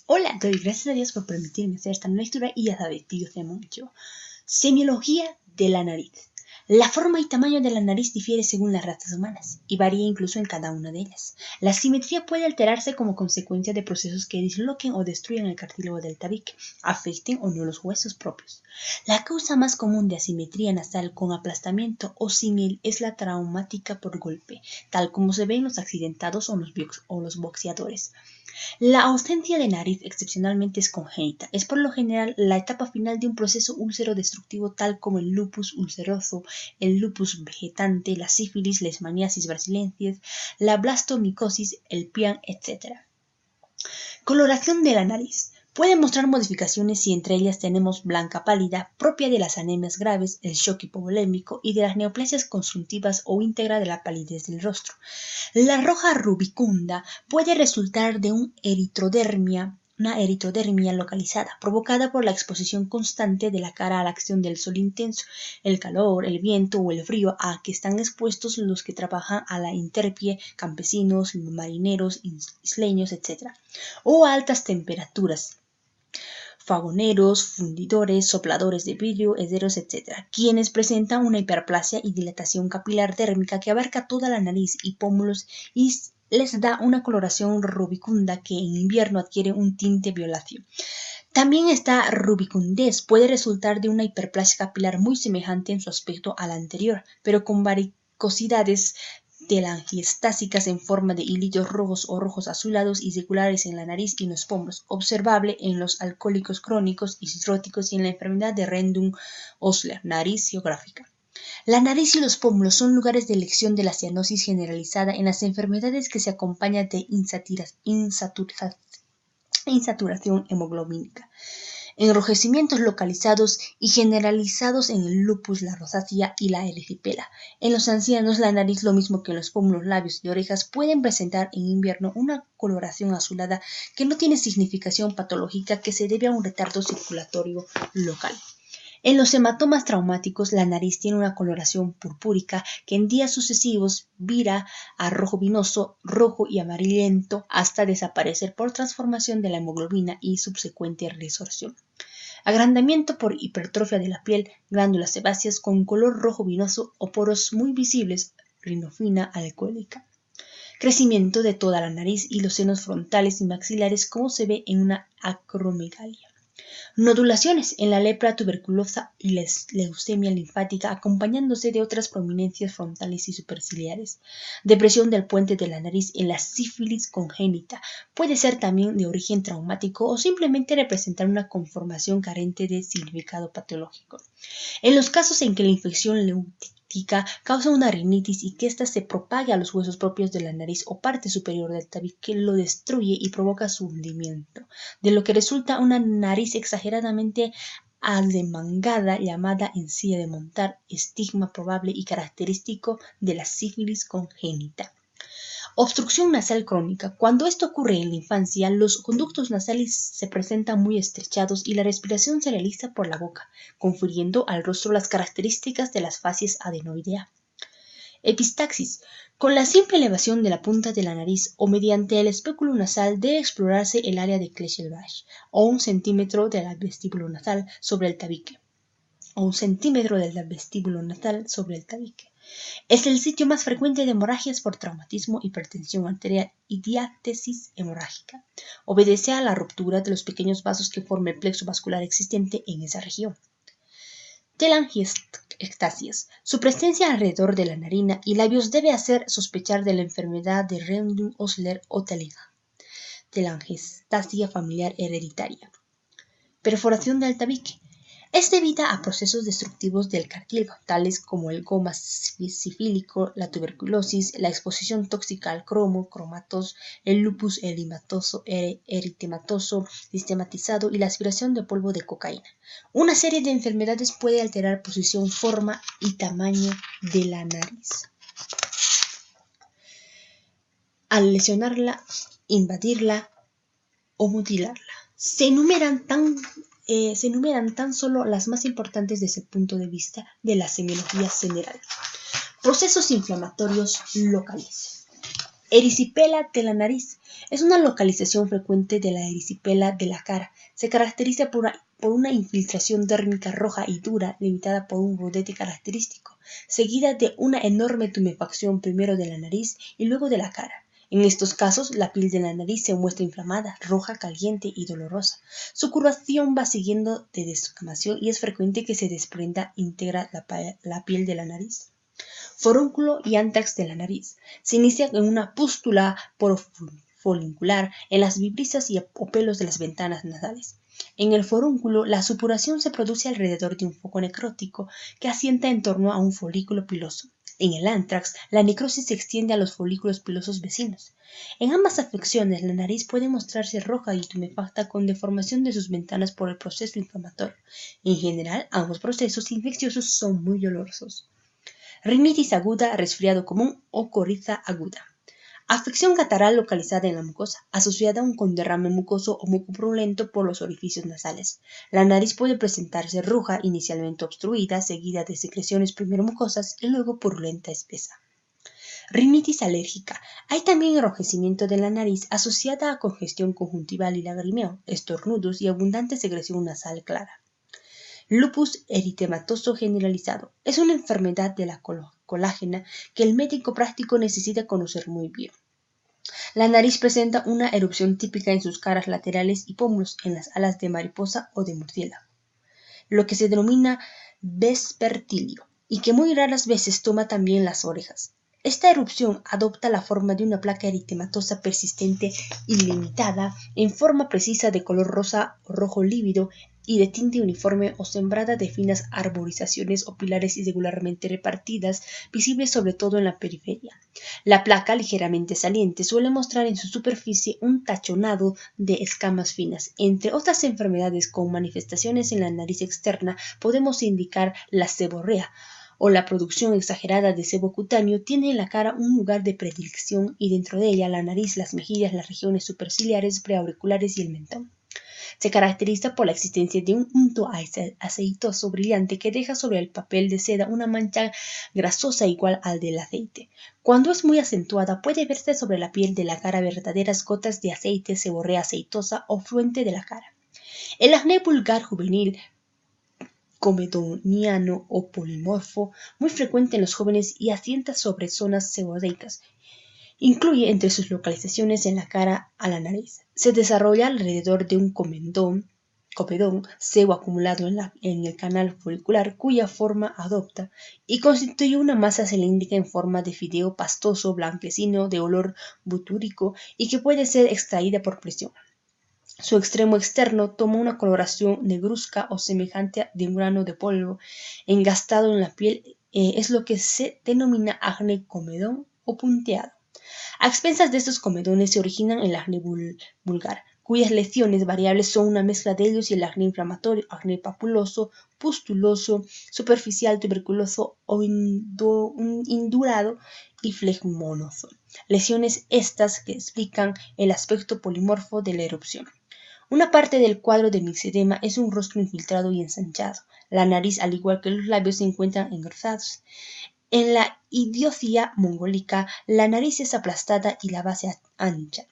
Hola, doy gracias a Dios por permitirme hacer esta lectura y ya sabes, tío sé mucho. Semiología de la nariz. La forma y tamaño de la nariz difiere según las razas humanas y varía incluso en cada una de ellas. La simetría puede alterarse como consecuencia de procesos que disloquen o destruyan el cartílago del tabique, afecten o no los huesos propios. La causa más común de asimetría nasal con aplastamiento o símil es la traumática por golpe, tal como se ve en los accidentados o los boxeadores. La ausencia de nariz excepcionalmente es congénita. Es por lo general la etapa final de un proceso úlcero-destructivo tal como el lupus ulceroso, el lupus vegetante, la sífilis, la leishmaniasis brasiliensis, la blastomicosis, el PIAN, etc. Coloración de la nariz. Puede mostrar modificaciones si entre ellas tenemos blanca pálida, propia de las anemias graves, el shock hipovolémico y de las neoplasias conjuntivas o íntegra de la palidez del rostro. La roja rubicunda puede resultar de una eritrodermia localizada, provocada por la exposición constante de la cara a la acción del sol intenso, el calor, el viento o el frío a que están expuestos los que trabajan a la intemperie, campesinos, marineros, isleños, etc., o a altas temperaturas, fagoneros, fundidores, sopladores de vidrio, herreros, etc., quienes presentan una hiperplasia y dilatación capilar dérmica que abarca toda la nariz y pómulos y les da una coloración rubicunda que en invierno adquiere un tinte violáceo. También esta rubicundez puede resultar de una hiperplasia capilar muy semejante en su aspecto a la anterior, pero con varicosidades telangiestásicas en forma de hilitos rojos o rojos azulados y circulares en la nariz y en los pómulos, observable en los alcohólicos crónicos y cirróticos y en la enfermedad de Rendung-Osler, nariz geográfica. La nariz y los pómulos son lugares de elección de la cianosis generalizada en las enfermedades que se acompañan de insaturación hemoglobínica, enrojecimientos localizados y generalizados en el lupus, la rosácea y la erisipela. En los ancianos, la nariz, lo mismo que los pómulos, labios y orejas, pueden presentar en invierno una coloración azulada que no tiene significación patológica, que se debe a un retardo circulatorio local. En los hematomas traumáticos, la nariz tiene una coloración purpúrica que en días sucesivos vira a rojo vinoso, rojo y amarillento hasta desaparecer por transformación de la hemoglobina y subsecuente resorción. Agrandamiento por hipertrofia de la piel, glándulas sebáceas con color rojo vinoso o poros muy visibles, rinofina alcohólica. Crecimiento de toda la nariz y los senos frontales y maxilares como se ve en una acromegalia. Nodulaciones en la lepra tuberculosa y la leucemia linfática acompañándose de otras prominencias frontales y superciliares. Depresión del puente de la nariz en la sífilis congénita. Puede ser también de origen traumático o simplemente representar una conformación carente de significado patológico. En los casos en que la infección leucítica causa una rinitis y que ésta se propague a los huesos propios de la nariz o parte superior del tabique, lo destruye y provoca su hundimiento, de lo que resulta una nariz exageradamente ademangada llamada encía de montar, estigma probable y característico de la sífilis congénita. Obstrucción nasal crónica. Cuando esto ocurre en la infancia, los conductos nasales se presentan muy estrechados y la respiración se realiza por la boca, confiriendo al rostro las características de las facies adenoidea. Epistaxis. Con la simple elevación de la punta de la nariz o mediante el espéculo nasal debe explorarse el área de Clechelbach o 1 centímetro del vestíbulo nasal sobre el tabique. Es el sitio más frecuente de hemorragias por traumatismo, hipertensión arterial y diátesis hemorrágica. Obedece a la ruptura de los pequeños vasos que forman el plexo vascular existente en esa región. Telangiectasias. Su presencia alrededor de la narina y labios debe hacer sospechar de la enfermedad de Rendung-Osler o telangiectasia familiar hereditaria. Perforación del tabique. Es debida a procesos destructivos del cartílago, tales como el coma sifílico, la tuberculosis, la exposición tóxica al cromo, cromatos, el lupus eritematoso sistematizado y la aspiración de polvo de cocaína. Una serie de enfermedades puede alterar posición, forma y tamaño de la nariz al lesionarla, invadirla o mutilarla. Se enumeran tan solo las más importantes desde el punto de vista de la semiología general. Procesos inflamatorios locales. Erisipela de la nariz. Es una localización frecuente de la erisipela de la cara. Se caracteriza por una infiltración dérmica roja y dura, limitada por un rodete característico, seguida de una enorme tumefacción primero de la nariz y luego de la cara. En estos casos, la piel de la nariz se muestra inflamada, roja, caliente y dolorosa. Su curvación va siguiendo de descamación y es frecuente que se desprenda íntegra la piel de la nariz. Forúnculo y antrax de la nariz. Se inicia en una pústula folicular en las vibrisas o pelos de las ventanas nasales. En el forúnculo, la supuración se produce alrededor de un foco necrótico que asienta en torno a un folículo piloso. En el antrax, la necrosis se extiende a los folículos pilosos vecinos. En ambas afecciones, la nariz puede mostrarse roja y tumefacta con deformación de sus ventanas por el proceso inflamatorio. En general, ambos procesos infecciosos son muy dolorosos. Rinitis aguda, resfriado común o coriza aguda. Afección catarral localizada en la mucosa, asociada con derrame mucoso o mucopurulento por los orificios nasales. La nariz puede presentarse roja, inicialmente obstruida, seguida de secreciones primero mucosas y luego purulenta espesa. Rinitis alérgica. Hay también enrojecimiento de la nariz asociada a congestión conjuntival y lagrimeo, estornudos y abundante secreción nasal clara. Lupus eritematoso generalizado. Es una enfermedad de la colágena que el médico práctico necesita conocer muy bien. La nariz presenta una erupción típica en sus caras laterales y pómulos, en las alas de mariposa o de murciélago, lo que se denomina vespertilio, y que muy raras veces toma también las orejas. Esta erupción adopta la forma de una placa eritematosa persistente ilimitada, en forma precisa de color rosa o rojo lívido y de tinte uniforme o sembrada de finas arborizaciones o pilares irregularmente repartidas, visibles sobre todo en la periferia. La placa, ligeramente saliente, suele mostrar en su superficie un tachonado de escamas finas. Entre otras enfermedades con manifestaciones en la nariz externa, podemos indicar la seborrea, o la producción exagerada de sebo cutáneo. Tiene en la cara un lugar de predilección y dentro de ella la nariz, las mejillas, las regiones superciliares, preauriculares y el mentón. Se caracteriza por la existencia de un unto aceitoso brillante que deja sobre el papel de seda una mancha grasosa igual al del aceite. Cuando es muy acentuada, puede verse sobre la piel de la cara verdaderas gotas de aceite, seborrea aceitosa o fluente de la cara. El acné vulgar juvenil comedoniano o polimorfo, muy frecuente en los jóvenes y asienta sobre zonas seborreicas. Incluye entre sus localizaciones en la cara a la nariz. Se desarrolla alrededor de un copedón, sebo acumulado en el canal folicular, cuya forma adopta y constituye una masa cilíndrica en forma de fideo pastoso, blanquecino, de olor butúrico y que puede ser extraída por presión. Su extremo externo toma una coloración negruzca o semejante de un grano de polvo engastado en la piel. Es lo que se denomina acné comedón o punteado. A expensas de estos comedones se originan el acné vulgar, cuyas lesiones variables son una mezcla de ellos y el acné inflamatorio, acné papuloso, pustuloso, superficial, tuberculoso o indurado y flegmonoso. Lesiones estas que explican el aspecto polimorfo de la erupción. Una parte del cuadro de mixedema es un rostro infiltrado y ensanchado. La nariz, al igual que los labios, se encuentran engrosados. En la idiocia mongólica, la nariz es aplastada y la base ancha.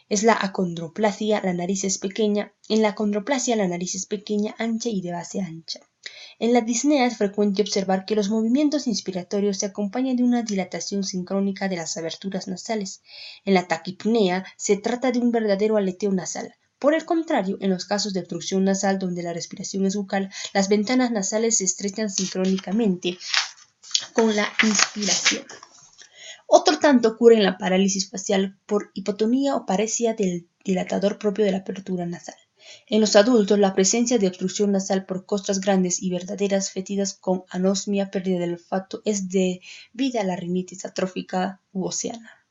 Es la acondroplasia, la nariz es pequeña. En la acondroplasia, la nariz es pequeña, ancha y de base ancha. En la disnea es frecuente observar que los movimientos inspiratorios se acompañan de una dilatación sincrónica de las aberturas nasales. En la taquipnea se trata de un verdadero aleteo nasal. Por el contrario, en los casos de obstrucción nasal donde la respiración es bucal, las ventanas nasales se estrechan sincrónicamente con la inspiración. Otro tanto ocurre en la parálisis facial por hipotonía o paresia del dilatador propio de la apertura nasal. En los adultos, la presencia de obstrucción nasal por costras grandes y verdaderas fétidas con anosmia, pérdida del olfato, es debida a la rinitis atrófica u ocena.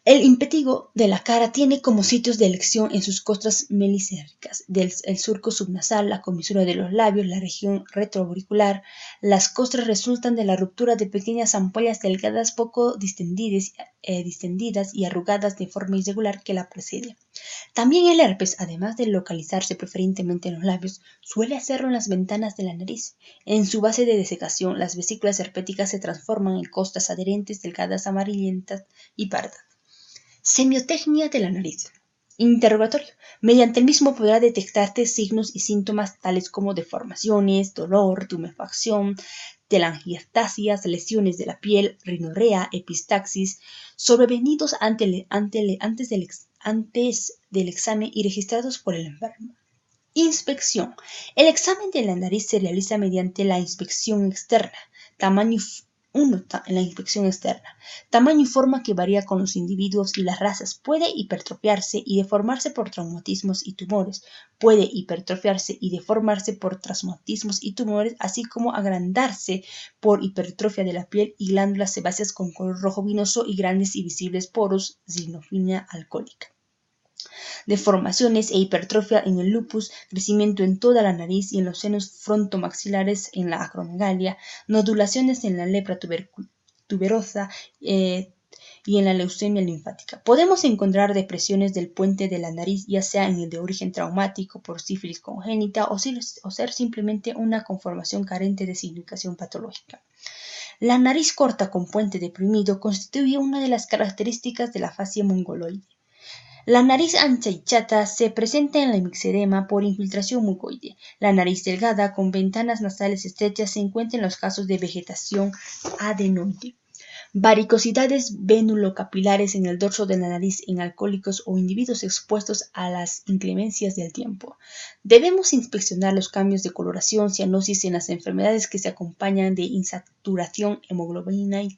El impétigo de la cara tiene como sitios de elección en sus costras melicérgicas, el surco subnasal, la comisura de los labios, la región retroauricular. Las costras resultan de la ruptura de pequeñas ampollas delgadas poco distendidas y arrugadas de forma irregular que la precede. También el herpes, además de localizarse preferentemente en los labios, suele hacerlo en las ventanas de la nariz. En su base de desecación, las vesículas herpéticas se transforman en costras adherentes delgadas amarillentas y pardas. Semiotecnia de la nariz. Interrogatorio. Mediante el mismo podrá detectarte signos y síntomas tales como deformaciones, dolor, tumefacción, telangiectasias, lesiones de la piel, rinorrea, epistaxis, sobrevenidos antes del examen y registrados por el enfermo. Inspección. El examen de la nariz se realiza mediante la inspección externa. En la inspección externa. Tamaño y forma que varía con los individuos y las razas. Puede hipertrofiarse y deformarse por traumatismos y tumores. Puede hipertrofiarse y deformarse por traumatismos y tumores, así como agrandarse por hipertrofia de la piel y glándulas sebáceas con color rojo vinoso y grandes y visibles poros, sinofenia alcohólica. Deformaciones e hipertrofia en el lupus, crecimiento en toda la nariz y en los senos frontomaxilares en la acromegalia, nodulaciones en la lepra tuberosa y en la leucemia linfática. Podemos encontrar depresiones del puente de la nariz, ya sea en el de origen traumático por sífilis congénita o ser simplemente una conformación carente de significación patológica. La nariz corta con puente deprimido constituye una de las características de la fascia mongoloide. La nariz ancha y chata se presenta en el mixedema por infiltración mucoide. La nariz delgada con ventanas nasales estrechas se encuentra en los casos de vegetación adenoide. Varicosidades venulocapilares en el dorso de la nariz en alcohólicos o individuos expuestos a las inclemencias del tiempo. Debemos inspeccionar los cambios de coloración, cianosis en las enfermedades que se acompañan de insaturación hemoglobínica,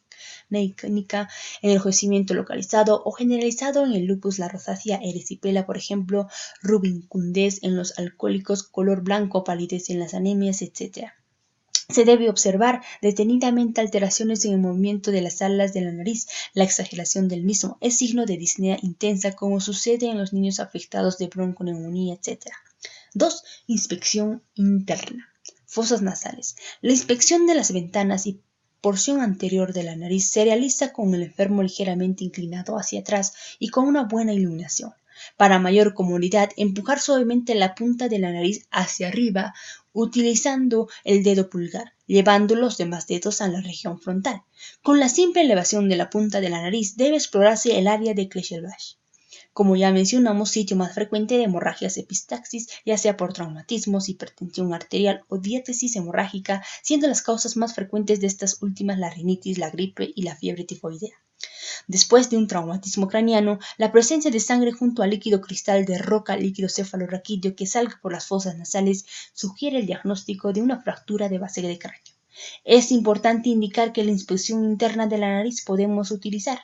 enrojecimiento localizado o generalizado en el lupus, la rosácea, erisipela, por ejemplo, rubicundez en los alcohólicos, color blanco, palidez en las anemias, etc. Se debe observar detenidamente alteraciones en el movimiento de las alas de la nariz. La exageración del mismo es signo de disnea intensa, como sucede en los niños afectados de bronconeumonía, etc. 2. Inspección interna. Fosas nasales. La inspección de las ventanas y porción anterior de la nariz se realiza con el enfermo ligeramente inclinado hacia atrás y con una buena iluminación. Para mayor comodidad, empujar suavemente la punta de la nariz hacia arriba utilizando el dedo pulgar, llevando los demás dedos a la región frontal. Con la simple elevación de la punta de la nariz debe explorarse el área de Clechelbach. Como ya mencionamos, sitio más frecuente de hemorragias epistaxis, ya sea por traumatismos, hipertensión arterial o diátesis hemorrágica, siendo las causas más frecuentes de estas últimas la rinitis, la gripe y la fiebre tifoidea. Después de un traumatismo craneano, la presencia de sangre junto al líquido cristal de roca, líquido cefalorraquídeo que salga por las fosas nasales, sugiere el diagnóstico de una fractura de base de cráneo. Es importante indicar que la inspección interna de la nariz podemos utilizar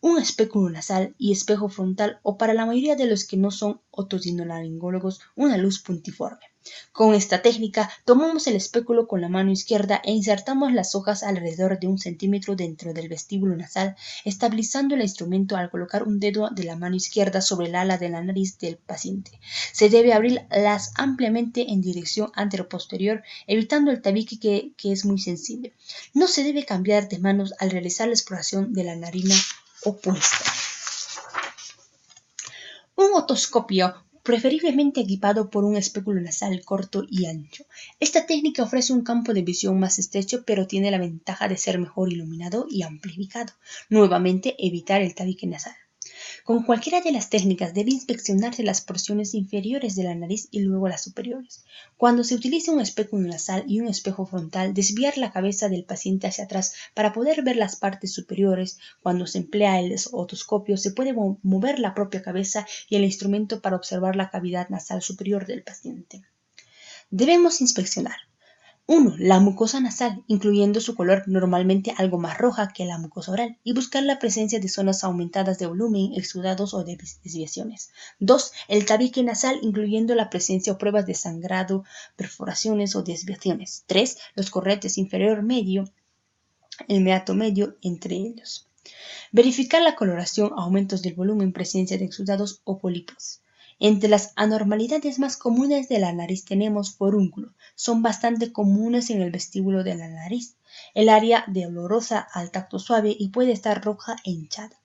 un espéculo nasal y espejo frontal, o para la mayoría de los que no son otorrinolaringólogos, una luz puntiforme. Con esta técnica, tomamos el espéculo con la mano izquierda e insertamos las hojas alrededor de 1 centímetro dentro del vestíbulo nasal, estabilizando el instrumento al colocar un dedo de la mano izquierda sobre el ala de la nariz del paciente. Se debe abrirlas ampliamente en dirección anteroposterior, evitando el tabique que es muy sensible. No se debe cambiar de manos al realizar la exploración de la narina opuesta. Un otoscopio, preferiblemente equipado por un espéculo nasal corto y ancho. Esta técnica ofrece un campo de visión más estrecho, pero tiene la ventaja de ser mejor iluminado y amplificado. Nuevamente, evitar el tabique nasal. Con cualquiera de las técnicas debe inspeccionarse las porciones inferiores de la nariz y luego las superiores. Cuando se utiliza un espéculo nasal y un espejo frontal, desviar la cabeza del paciente hacia atrás para poder ver las partes superiores. Cuando se emplea el otoscopio, se puede mover la propia cabeza y el instrumento para observar la cavidad nasal superior del paciente. Debemos inspeccionar 1. La mucosa nasal, incluyendo su color, normalmente algo más roja que la mucosa oral, y buscar la presencia de zonas aumentadas de volumen, exudados o de desviaciones. 2. El tabique nasal, incluyendo la presencia o pruebas de sangrado, perforaciones o desviaciones. 3. Los corretes inferior medio, el meato medio, entre ellos. Verificar la coloración, aumentos del volumen, presencia de exudados o pólipos. Entre las anormalidades más comunes de la nariz tenemos forúnculo. Son bastante comunes en el vestíbulo de la nariz. El área de olorosa al tacto suave y puede estar roja e hinchada.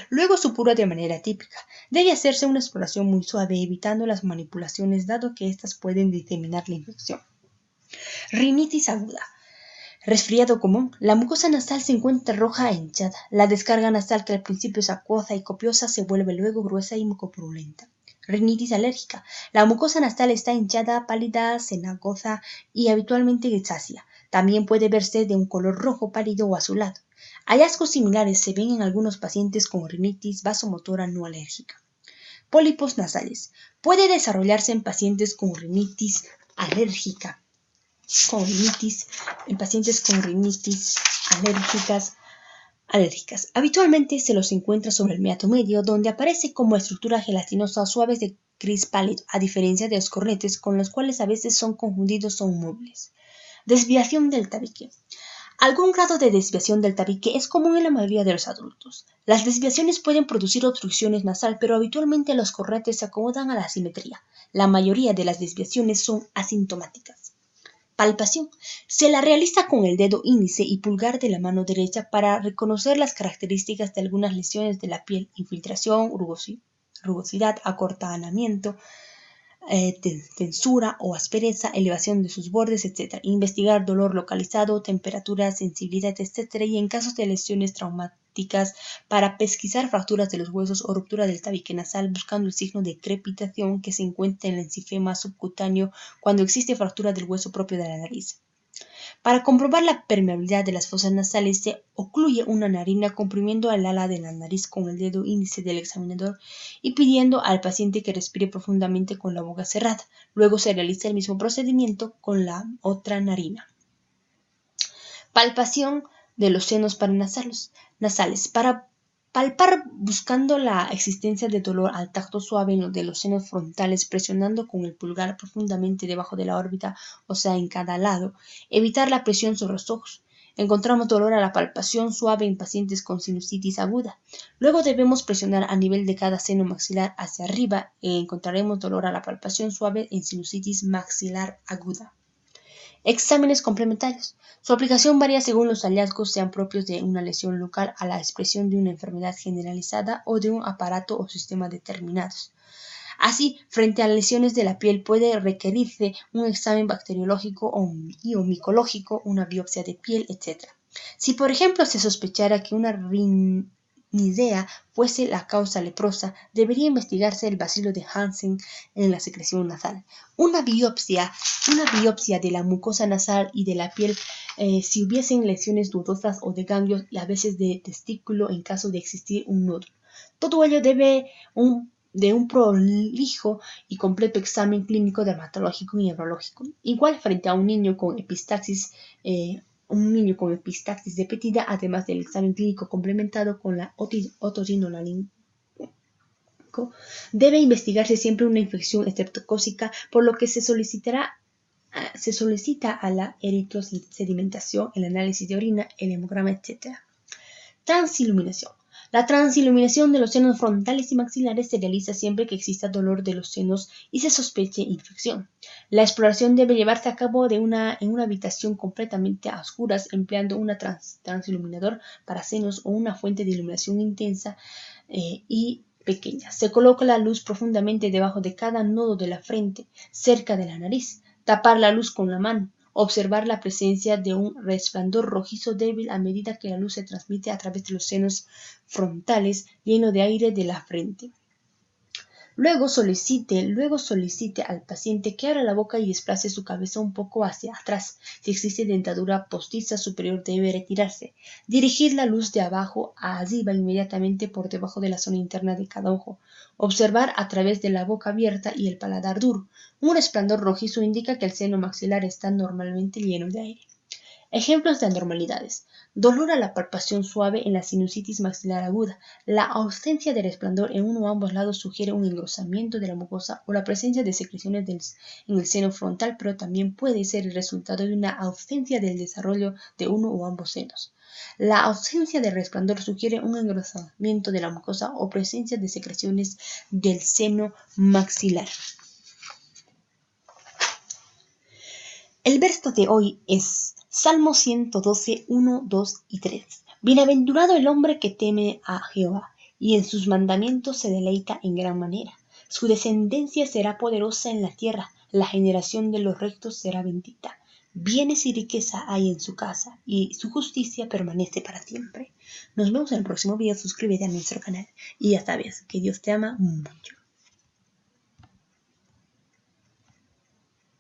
Luego supura de manera típica. Debe hacerse una exploración muy suave, evitando las manipulaciones, dado que éstas pueden diseminar la infección. Rinitis aguda. Resfriado común. La mucosa nasal se encuentra roja e hinchada. La descarga nasal, que al principio es acuosa y copiosa, se vuelve luego gruesa y mucopurulenta. Rinitis alérgica. La mucosa nasal está hinchada, pálida, cenagosa y habitualmente grisácea. También puede verse de un color rojo pálido o azulado. Hallazgos similares se ven en algunos pacientes con rinitis vasomotora no alérgica. Pólipos nasales. Puede desarrollarse en pacientes con rinitis alérgica. En pacientes con rinitis alérgicas. Habitualmente se los encuentra sobre el meato medio, donde aparece como estructura gelatinosa suaves de gris pálido, a diferencia de los cornetes, con los cuales a veces son confundidos o inmóviles. Desviación del tabique. Algún grado de desviación del tabique es común en la mayoría de los adultos. Las desviaciones pueden producir obstrucciones nasal, pero habitualmente los cornetes se acomodan a la simetría. La mayoría de las desviaciones son asintomáticas. Palpación. Se la realiza con el dedo índice y pulgar de la mano derecha para reconocer las características de algunas lesiones de la piel: infiltración, rugosidad, acortanamiento, tensura o aspereza, elevación de sus bordes, etc. Investigar dolor localizado, temperatura, sensibilidad, etc. Y en casos de lesiones traumáticas, para pesquisar fracturas de los huesos o ruptura del tabique nasal, buscando el signo de crepitación que se encuentra en el encifema subcutáneo cuando existe fractura del hueso propio de la nariz. Para comprobar la permeabilidad de las fosas nasales, se ocluye una narina comprimiendo el ala de la nariz con el dedo índice del examinador y pidiendo al paciente que respire profundamente con la boca cerrada. Luego se realiza el mismo procedimiento con la otra narina. Palpación de los senos paranasales. Para palpar buscando la existencia de dolor al tacto suave de los senos frontales, presionando con el pulgar profundamente debajo de la órbita, o sea, en cada lado. Evitar la presión sobre los ojos. Encontramos dolor a la palpación suave en pacientes con sinusitis aguda. Luego debemos presionar a nivel de cada seno maxilar hacia arriba e encontraremos dolor a la palpación suave en sinusitis maxilar aguda. Exámenes complementarios. Su aplicación varía según los hallazgos, sean propios de una lesión local a la expresión de una enfermedad generalizada o de un aparato o sistema determinados. Así, frente a lesiones de la piel puede requerirse un examen bacteriológico o micológico, una biopsia de piel, etc. Si, por ejemplo, se sospechara que una rhinidea fuese la causa leprosa, debería investigarse el bacilo de Hansen en la secreción nasal. Una biopsia de la mucosa nasal y de la piel si hubiesen lesiones dudosas o de ganglios y a veces de testículo en caso de existir un nódulo. Todo ello debe de un prolijo y completo examen clínico, dermatológico y neurológico. Igual frente a un niño con epistaxis repetida, además del examen clínico complementado con la otorrinolaringólogo, debe investigarse siempre una infección estreptocócica, por lo que se solicita a la eritrosedimentación, el análisis de orina, el hemograma, etc. Transiluminación. La transiluminación de los senos frontales y maxilares se realiza siempre que exista dolor de los senos y se sospeche infección. La exploración debe llevarse a cabo en una habitación completamente a oscuras, empleando un transiluminador para senos o una fuente de iluminación intensa y pequeña. Se coloca la luz profundamente debajo de cada nodo de la frente, cerca de la nariz. Tapar la luz con la mano. Observar la presencia de un resplandor rojizo débil a medida que la luz se transmite a través de los senos frontales lleno de aire de la frente. Luego solicite al paciente que abra la boca y desplace su cabeza un poco hacia atrás. Si existe dentadura postiza superior, debe retirarse. Dirigir la luz de abajo a arriba inmediatamente por debajo de la zona interna de cada ojo. Observar a través de la boca abierta y el paladar duro. Un resplandor rojizo indica que el seno maxilar está normalmente lleno de aire. Ejemplos de anormalidades. Dolor a la palpación suave en la sinusitis maxilar aguda. La ausencia de resplandor en uno o ambos lados sugiere un engrosamiento de la mucosa o la presencia de secreciones en el seno frontal, pero también puede ser el resultado de una ausencia del desarrollo de uno o ambos senos. La ausencia de resplandor sugiere un engrosamiento de la mucosa o presencia de secreciones del seno maxilar. El verso de hoy es Salmo 112, 1, 2 y 3. Bienaventurado el hombre que teme a Jehová, y en sus mandamientos se deleita en gran manera. Su descendencia será poderosa en la tierra, la generación de los rectos será bendita. Bienes y riqueza hay en su casa, y su justicia permanece para siempre. Nos vemos en el próximo video, suscríbete a nuestro canal, y ya sabes que Dios te ama mucho.